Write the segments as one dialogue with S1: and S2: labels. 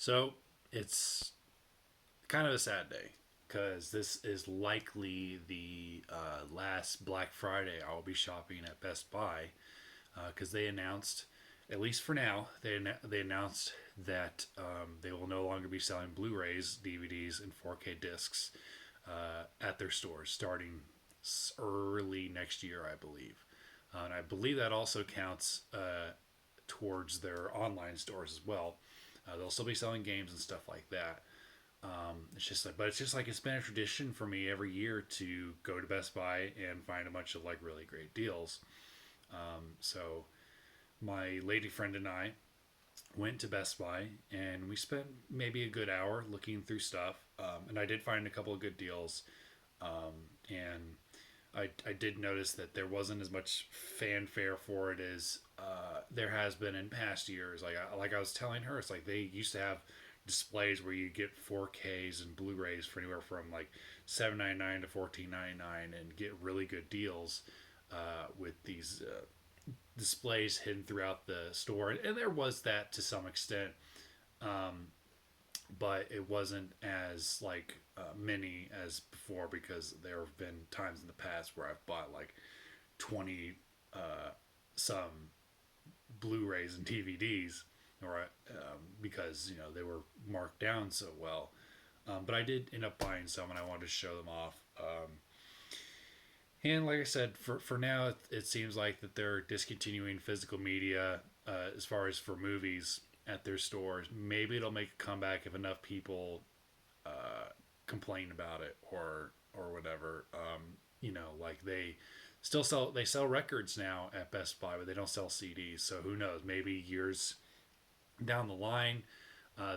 S1: So it's kind of a sad day because this is likely the last Black Friday I'll be shopping at Best Buy because they announced, at least for now, they announced that they will no longer be selling Blu-rays, DVDs, and 4K discs at their stores starting early next year, I believe. And I believe that also counts towards their online stores as well. They'll still be selling games and stuff like that. It's just like, but it's just like it's been a tradition for me every year to go to Best Buy and find a bunch of like really great deals. So my lady friend and I went to Best Buy and we spent maybe a good hour looking through stuff. And I did find a couple of good deals. And I did notice that there wasn't as much fanfare for it as there has been in past years. Like I was telling her, it's like they used to have displays where you get 4Ks and Blu-rays for anywhere from like $7.99 to $14.99 and get really good deals with these displays hidden throughout the store. And there was that to some extent, but it wasn't as like many as before because there have been times in the past where I've bought like 20 some Blu-rays and DVDs, or because they were marked down so well. But I did end up buying some, and I wanted to show them off. And like I said, for now, it seems like that they're discontinuing physical media as far as for movies at their stores. Maybe it'll make a comeback if enough people complain about it or whatever. Like they sell records now at Best Buy, but they don't sell CDs. So who knows? Maybe years down the line,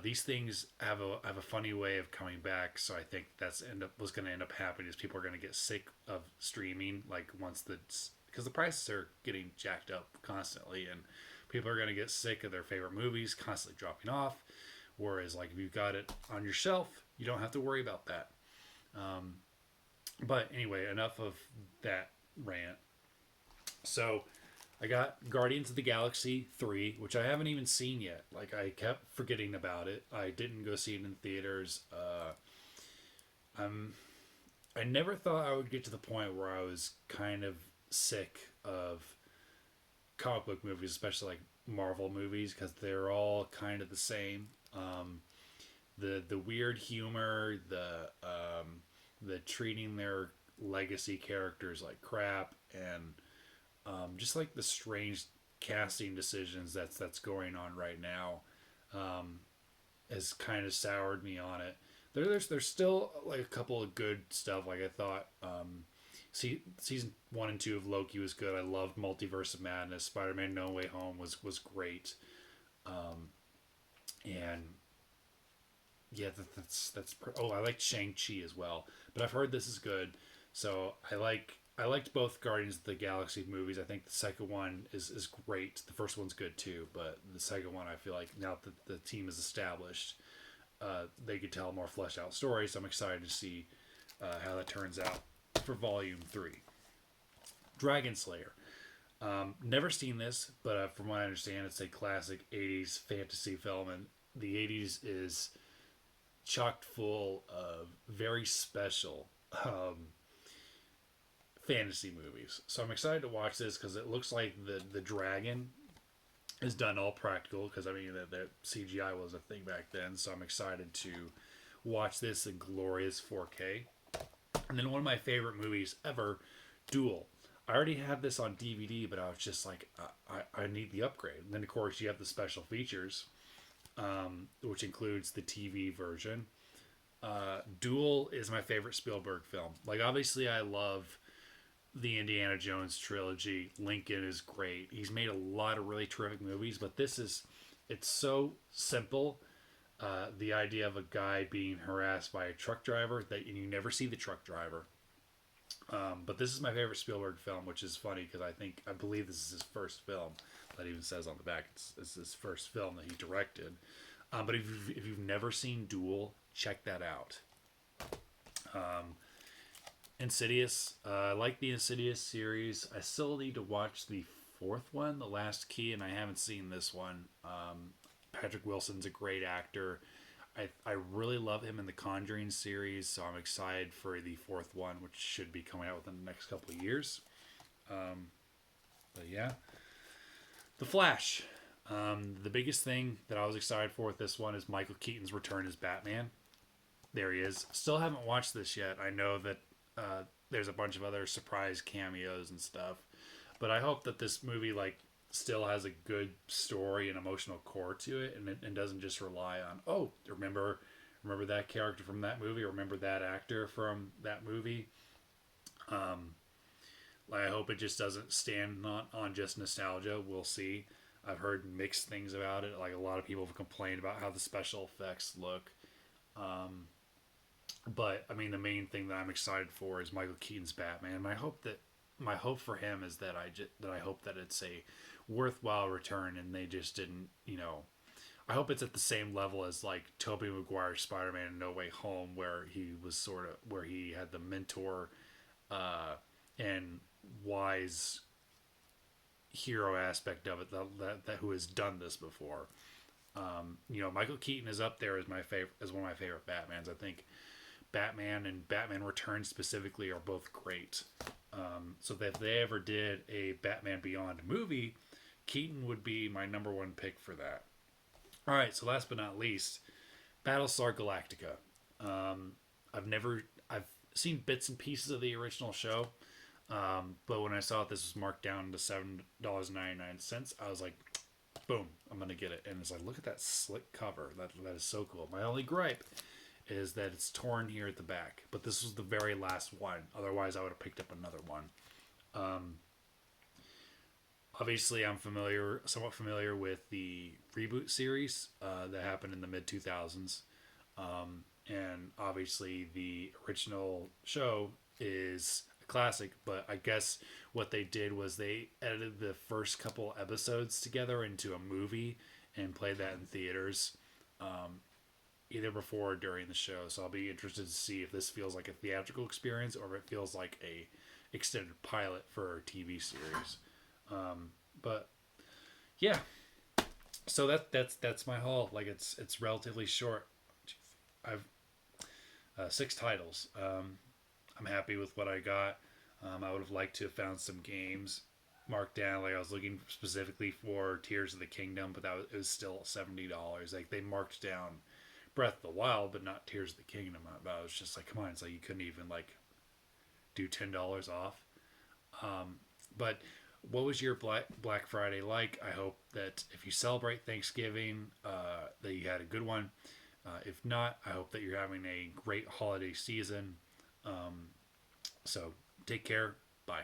S1: these things have a funny way of coming back. So I think that's what's going to end up happening is people are going to get sick of streaming. Like once because the prices are getting jacked up constantly, and people are going to get sick of their favorite movies constantly dropping off. Whereas like if you've got it on your shelf, you don't have to worry about that. But anyway, enough of that rant. So I got Guardians of the Galaxy 3, which I haven't even seen yet. Like, I kept forgetting about it. I didn't go see it in theaters. I'm, I never thought I would get to the point where I was kind of sick of comic book movies, especially like Marvel movies, because they're all kind of the same. The weird humor, the treating their legacy characters like crap, and just like the strange casting decisions that's going on right now has kind of soured me on it. There's still like a couple of good stuff. Like I thought, season 1 and 2 of Loki was good. I loved Multiverse of Madness. Spider-Man: No Way Home was great. And yeah, oh, I liked Shang-Chi as well, but I've heard this is good. So I liked both Guardians of the Galaxy movies. I think the second one is great. The first one's good too, but the second one I feel like now that the team is established, they could tell a more fleshed out story. So I'm excited to see how that turns out for Volume 3. Dragon Slayer. Never seen this, but from what I understand, it's a classic 80s fantasy film, and the 80s is chocked full of very special fantasy movies. So I'm excited to watch this because it looks like the dragon is done all practical because I mean the CGI was a thing back then. So I'm excited to watch this in glorious 4K. And then one of my favorite movies ever, Duel. I already had this on DVD, but I was just like, I need the upgrade. And then, of course, you have the special features, which includes the TV version. Duel is my favorite Spielberg film. Like, obviously, I love the Indiana Jones trilogy. Lincoln is great. He's made a lot of really terrific movies, but it's so simple. The idea of a guy being harassed by a truck driver and you never see the truck driver. But this is my favorite Spielberg film, which is funny because I believe this is his first film. That even says on the back it's his first film that he directed. But if you've never seen Duel, check that out. Insidious. I like the Insidious series. I still need to watch the fourth one, The Last Key, and I haven't seen this one. Patrick Wilson's a great actor. I really love him in the Conjuring series, so I'm excited for the fourth one, which should be coming out within the next couple of years. But yeah, The Flash. The biggest thing that I was excited for with this one is Michael Keaton's return as Batman. There he is. Still haven't watched this yet. I know that there's a bunch of other surprise cameos and stuff, but I hope that this movie still has a good story and emotional core to it, and doesn't just rely on, oh, remember that character from that movie, or remember that actor from that movie. I hope it just doesn't stand on just nostalgia. We'll see. I've heard mixed things about it. Like, a lot of people have complained about how the special effects look. But I mean, the main thing that I'm excited for is Michael Keaton's Batman. And my hope for him is that I hope that it's a worthwhile return, and they just didn't, I hope it's at the same level as like Tobey Maguire's Spider-Man No Way Home, where he had the mentor and wise hero aspect of it, that who has done this before. Michael Keaton is up there as one of my favorite Batmans. I think Batman and Batman Returns specifically are both great. So that if they ever did a Batman Beyond movie, Keaton would be my number one pick for that. All right, so last but not least, Battlestar Galactica. I've seen bits and pieces of the original show, but when I saw this was marked down to $7.99, I was like, boom, I'm gonna get it. And it's like, look at that slick cover. That is so cool. My only gripe is that it's torn here at the back, but this was the very last one. Otherwise, I would have picked up another one. Obviously, I'm somewhat familiar with the reboot series that happened in the mid 2000s, and obviously the original show is a classic. But I guess what they did was they edited the first couple episodes together into a movie and played that in theaters, either before or during the show. So I'll be interested to see if this feels like a theatrical experience or if it feels like a extended pilot for a TV series. But yeah, so that's my haul. Like, it's relatively short. I've 6 titles. I'm happy with what I got. I would have liked to have found some games marked down. Like, I was looking specifically for Tears of the Kingdom, but it was still $70. Like, they marked down Breath of the Wild, but not Tears of the Kingdom. But I was just like, come on, it's like you couldn't even do $10 off. But what was your Black Friday like? I hope that if you celebrate Thanksgiving, that you had a good one. If not, I hope that you're having a great holiday season. So take care. Bye.